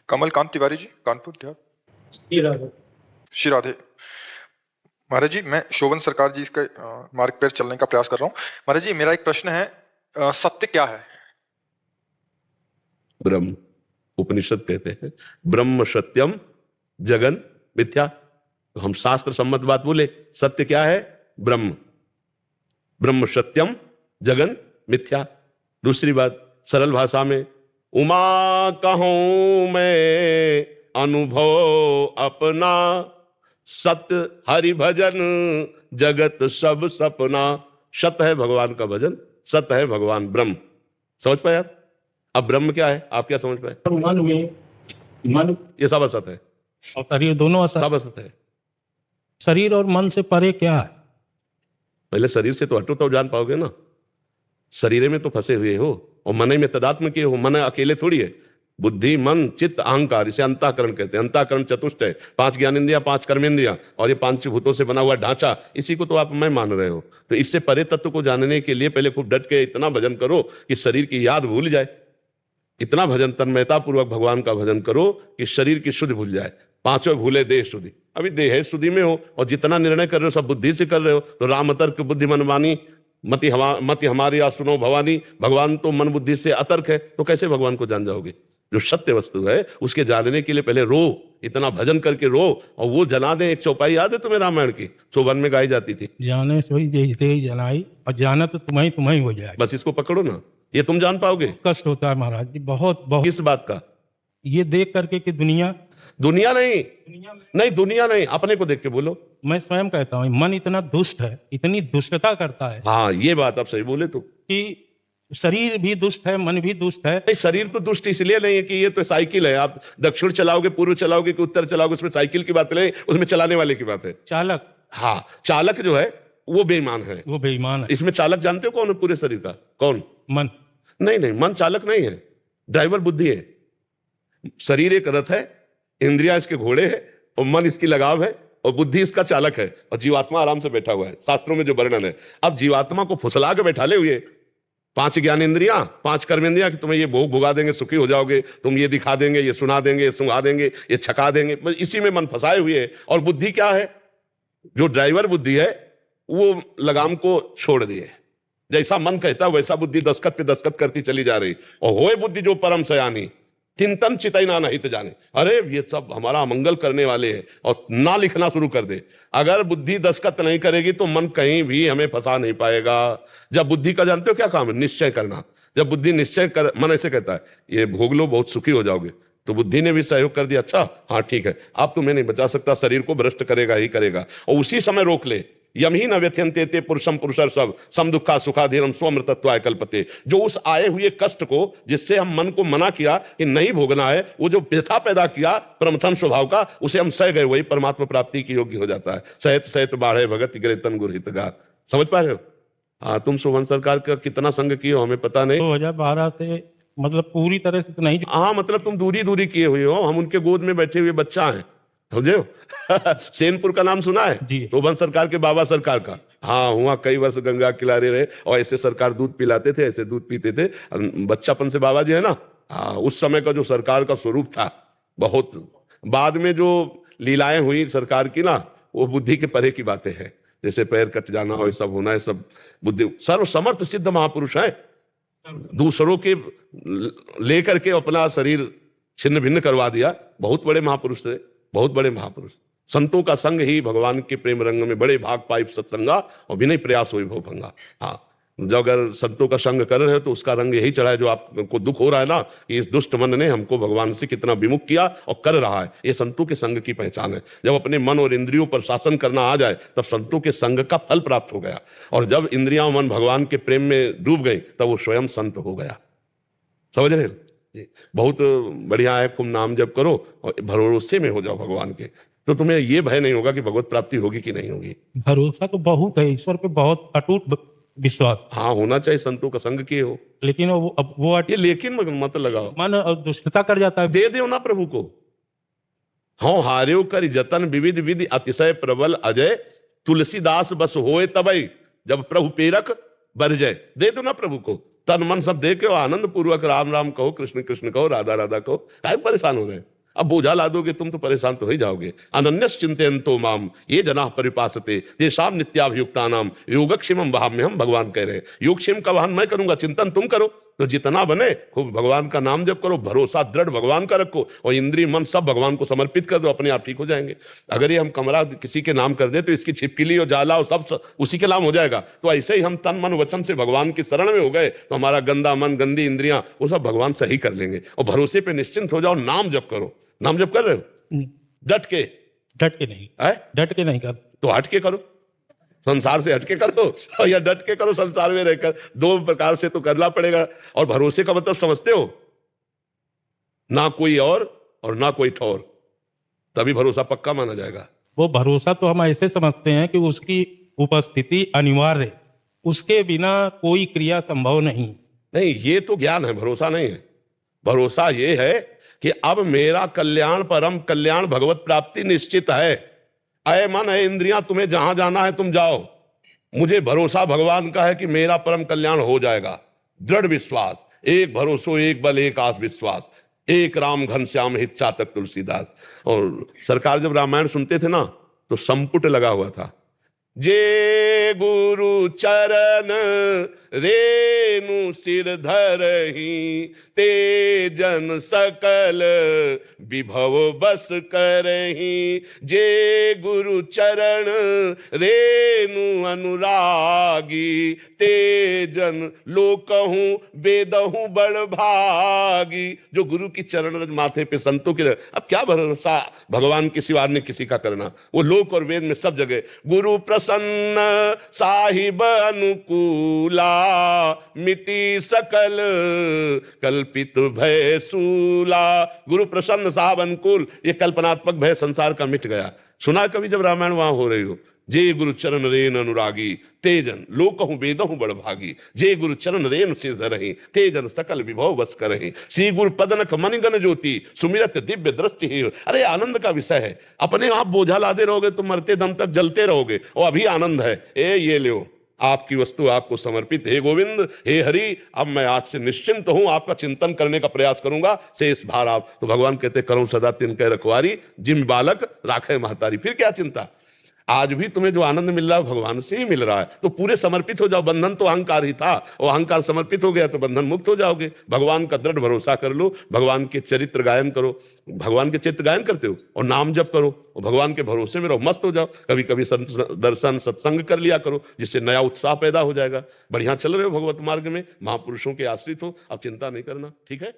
कमलकांत तिवारी जी, कानपुर देहात। श्री राधे। श्री राधे। महाराज जी, मैं शोभन सरकार जी इसका मार्ग पर चलने का प्रयास कर रहा हूँ। महाराज जी, मेरा एक प्रश्न है, सत्य क्या है? ब्रह्म, उपनिषद कहते हैं ब्रह्म सत्यम जगन मिथ्या। तो हम शास्त्र सम्मत बात बोले, सत्य क्या है? ब्रह्म। ब्रह्म सत्यम जगन मिथ्या। दूसरी बात सरल भाषा में, उमा कहूं मैं अनुभव अपना, सत्य हरि भजन जगत सब सपना। सत्य है भगवान का भजन, सत्य है भगवान ब्रह्म। समझ पाए आप? अब ब्रह्म क्या है, आप क्या समझ पाए? मन ये सब असत है और शरीर दोनों असत। सब असत है। शरीर और मन से परे क्या है? पहले शरीर से तो हटो तो जान पाओगे ना। शरीर में तो फंसे हुए हो और मन में तदात्म किए हो। मन अकेले थोड़ी है, बुद्धि मन चित्त अहंकार, इसे अंतःकरण कहते हैं। अंतःकरण चतुष्ट है, 5 ज्ञानेंद्रियां 5 कर्मेंद्रियां और ये 5 भूतों से बना हुआ ढांचा, इसी को तो आप मैं मान रहे हो। तो इससे परे तत्व को जानने के लिए पहले खूब डट के इतना भजन करो कि शरीर की याद भूल जाए। इतना भजन तन्मयता पूर्वक भगवान का भजन करो कि शरीर की शुद्धि भूल जाए। 5 भूले देह शुद्धि। अभी देह शुद्धि में हो और जितना निर्णय कर रहे हो सब बुद्धि से कर रहे हो। तो राम तर्क बुद्धि मन मानी, मति हमारी आ सुनो भवानी। भगवान तो मन बुद्धि से अतर्क है, तो कैसे भगवान को जान जाओगे? जो सत्य वस्तु है उसके जानने के लिए पहले रो, इतना भजन करके रो और वो जना दे। एक चौपाई याद है तुम्हें रामायण की, चौवन में गाई जाती थी, जाने सोई जैसे ही जलाई और जाना तो तुम्हें हो जाए। बस इसको पकड़ो ना, ये तुम जान पाओगे। कष्ट होता है महाराज जी, बहुत बहुत। किस बात का? ये देख करके कि दुनिया नहीं, दुनिया नहीं, अपने को देख के बोलो। मैं स्वयं कहता हूँ मन इतना दुष्ट है, इतनी दुष्टता करता है हाँ, ये बात आप सही बोले। तो कि शरीर भी दुष्ट है, मन भी दुष्ट है। नहीं, शरीर तो दुष्ट इसलिए नहीं है कि ये तो साइकिल है। आप दक्षिण चलाओगे, पूर्व चलाओगे कि उत्तर चलाओगे, उसमें साइकिल की बात नहीं, उसमें चलाने वाले की बात है। चालक, हाँ, चालक जो है वो बेईमान है, वो बेईमान है। इसमें चालक जानते हो कौन है पूरे शरीर का? कौन? मन। नहीं, मन चालक नहीं है, ड्राइवर बुद्धि है। शरीर एक रथ है, इंद्रिया इसके घोड़े है और मन इसकी लगाम है और बुद्धि इसका चालक है और जीवात्मा आराम से बैठा हुआ है। शास्त्रों में जो वर्णन है, अब जीवात्मा को फुसला के बैठा ले हुए 5 ज्ञानेंद्रियां 5 कर्मेंद्रियां कि तुम्हें ये भोग भुगा देंगे, सुखी हो जाओगे, तुम ये दिखा देंगे, ये सुना देंगे, ये सुंघा देंगे, ये छका देंगे, बस इसी में मन फंसाए हुए है। और बुद्धि क्या है? जो ड्राइवर बुद्धि है वो लगाम को छोड़ दिए, जैसा मन कहता है वैसा बुद्धि दस्तखत पे दस्तखत करती चली जा रही। और होए बुद्धि जो परम सयानी, चिंतन चितैना नहीं तो जाने। अरे ये सब हमारा अमंगल करने वाले हैं और ना लिखना शुरू कर दे। अगर बुद्धि दस्तखत नहीं करेगी तो मन कहीं भी हमें फंसा नहीं पाएगा। जब बुद्धि का जानते हो क्या काम है? निश्चय करना। जब बुद्धि निश्चय कर, मन ऐसे कहता है ये भोग लो, बहुत सुखी हो जाओगे, तो बुद्धि ने भी सहयोग कर दिया। अच्छा हाँ ठीक है, आप तुम्हें नहीं बचा सकता, शरीर को भ्रष्ट करेगा ही करेगा। और उसी समय रोक ले, यम ही न व्यथ्यन्ते ते पुरुषम पुरुषर सब सम दुखा सुखाधीरम स्वमृतत्वाय कल्पते। जो उस आए हुए कष्ट को, जिससे हम मन को मना किया कि नहीं भोगना है, वो जो व्यथा पैदा किया प्रमथन स्वभाव का, उसे हम सह गए, वही परमात्मा प्राप्ति की योग्य हो जाता है। सहत सहत बाढ़े भगत गिरे तन गुरहितगार। समझ पा रहे हो? हाँ, तुम शोभन सरकार का कितना संग किए हो हमें पता नहीं। 2012 से मतलब पूरी तरह से तो नहीं। हाँ, मतलब तुम दूरी किए हुए हो, हम उनके गोद में बैठे हुए बच्चा हैं, समझे हो? सेनपुर का नाम सुना है? जी। शोभन सरकार के बाबा सरकार का। हाँ, हुआ कई वर्ष गंगा किनारे रहे और ऐसे सरकार दूध पिलाते थे, ऐसे दूध पीते थे। बच्चापन से बाबा जी है ना। हाँ, उस समय का जो सरकार का स्वरूप था, बहुत बाद में जो लीलाएं हुई सरकार की ना, वो बुद्धि के परे की बातें हैं। जैसे पैर कट जाना और सब होना है, सब बुद्धि। सर्वसमर्थ सिद्ध महापुरुष है, दूसरों के लेकर के अपना शरीर छिन्न भिन्न करवा दिया। बहुत बड़े महापुरुष थे, बहुत बड़े महापुरुष। संतों का संग ही भगवान के प्रेम रंग में बड़े भाग पाई सत्संगा और विनय प्रयास हुई भवभंगा। हाँ, जब अगर संतों का संग कर रहे हो तो उसका रंग यही चढ़ा है। जो आपको दुख हो रहा है ना कि इस दुष्ट मन ने हमको भगवान से कितना विमुख किया और कर रहा है, ये संतों के संग की पहचान है। जब अपने मन और इंद्रियों पर शासन करना आ जाए तब संतों के संग का फल प्राप्त हो गया। और जब इंद्रियां मन भगवान के प्रेम में डूब गई तब वो स्वयं संत हो गया। समझ रहे हो? बहुत बढ़िया है, खूब नाम जप करो और भरोसे में हो जाओ भगवान के, तो तुम्हें ये भय नहीं होगा कि भगवत प्राप्ति होगी कि नहीं होगी। भरोसा तो बहुत है, ईश्वर पे बहुत अटूट विश्वास। हाँ, होना चाहिए, संतों का संग किए हो। लेकिन वो ये लेकिन मत लगाओ, मन दुष्टता कर जाता है। दे दो ना प्रभु को। हाँ, हार्यो कर जतन विविध विधि अतिशय प्रबल अजय, तुलसीदास बस होए तबई जब प्रभु पेरक बर जाए। दे दो ना प्रभु को, तन मन सब दे के और आनंद पूर्वक राम राम कहो, कृष्ण कृष्ण कहो, राधा राधा कहो। काहे परेशान हो गए? अब बोझा ला दोगे तुम तो परेशान तो हो ही जाओगे। अनन्यस चिंतयन्तो माम ये जना परिपासते तेषां नित्याभियुक्तानाम योगक्षेमम वहाम्यहम्, भगवान कह रहे हैं योगक्षेम का वाहन मैं करूंगा, चिंतन तुम करो। तो जितना बने खूब भगवान का नाम जप करो, भरोसा दृढ़ भगवान का रखो और इंद्रिय मन सब भगवान को समर्पित कर दो, अपने आप ठीक हो जाएंगे। अगर ये हम कमरा किसी के नाम कर दे तो इसकी छिपकली और जाला और सब उसी के नाम हो जाएगा। तो ऐसे ही हम तन मन वचन से भगवान की शरण में हो गए तो हमारा गंदा मन गंदी इंद्रियां वो सब भगवान सही कर लेंगे। और भरोसे पे निश्चिंत हो जाओ, नाम जप करो। नाम जप कर रहे हो डट के? डट के नहीं, डट के नहीं कर तो हट के करो, संसार से हटके करो या डट के करो संसार में रहकर। दो प्रकार से तो करना पड़ेगा। और भरोसे का मतलब समझते हो? ना कोई और ना कोई ठौर, तभी भरोसा पक्का माना जाएगा। वो भरोसा तो हम ऐसे समझते हैं कि उसकी उपस्थिति अनिवार्य, उसके बिना कोई क्रिया संभव नहीं। नहीं, ये तो ज्ञान है, भरोसा नहीं है। भरोसा ये है कि अब मेरा कल्याण, परम कल्याण, भगवत प्राप्ति निश्चित है। अय मन है इंद्रियां, तुम्हें जहां जाना है तुम जाओ, मुझे भरोसा भगवान का है कि मेरा परम कल्याण हो जाएगा। दृढ़ विश्वास, एक भरोसो एक बल एक आस विश्वास, एक राम घनश्याम हित चातक तुलसीदास। और सरकार जब रामायण सुनते थे ना तो संपुट लगा हुआ था, जे गुरु चरण रेणु सिर धरहि, ते जन सकल विभव बस करहि। जे गुरु चरण रेणु अनुरागी, ते जन लोकहूँ वेदहूँ बड़ भागी। जो गुरु की चरण रज माथे पे संतों की, अब क्या भरोसा भगवान के सिवा ने किसी का करना? वो लोक और वेद में सब जगह गुरु प्रसन्न साहिब अनुकूला, मिटी सकल कल्पित भय सूला। गुरु प्रसन्न साहब अनुकूल, ये कल्पनात्मक भय संसार का मिट गया। सुना कभी जब रामायण वहां हो रही हो? जे गुरु चरण रेन अनुरागी, तेजन लोकहूँ वेदहूँ बड़ भागी। जे गुरु चरण रेन सिर धरहि, तेजन सकल विभव बस करहि। श्री गुरु पदनक मणिगण ज्योति, सुमिरत दिव्य दृष्टि ही। अरे आनंद का विषय है, अपने आप बोझा लादे रहोगे तो मरते दम तक जलते रहोगे। और अभी आनंद है, ये लो आपकी वस्तु आपको समर्पित। हे गोविंद, हे हरि, अब मैं आज से निश्चिंत हूं, आपका चिंतन करने का प्रयास करूंगा, शेष भार आप। तो भगवान कहते करो सदा तिनके रखवारी, जिम बालक राखे महतारी। फिर क्या चिंता? आज भी तुम्हें जो आनंद मिल रहा है भगवान से ही मिल रहा है। तो पूरे समर्पित हो जाओ। बंधन तो अहंकार ही था, और अहंकार समर्पित हो गया तो बंधन मुक्त हो जाओगे। भगवान का दृढ़ भरोसा कर लो, भगवान के चरित्र गायन करो। भगवान के चित्र गायन करते हो और नाम जप करो और भगवान के भरोसे में रहो, मस्त हो जाओ। कभी कभी संत दर्शन सत्संग कर लिया करो, जिससे नया उत्साह पैदा हो जाएगा। बढ़िया चल रहे हो भगवत मार्ग में, महापुरुषों के आश्रित हो, अब चिंता नहीं करना। ठीक है।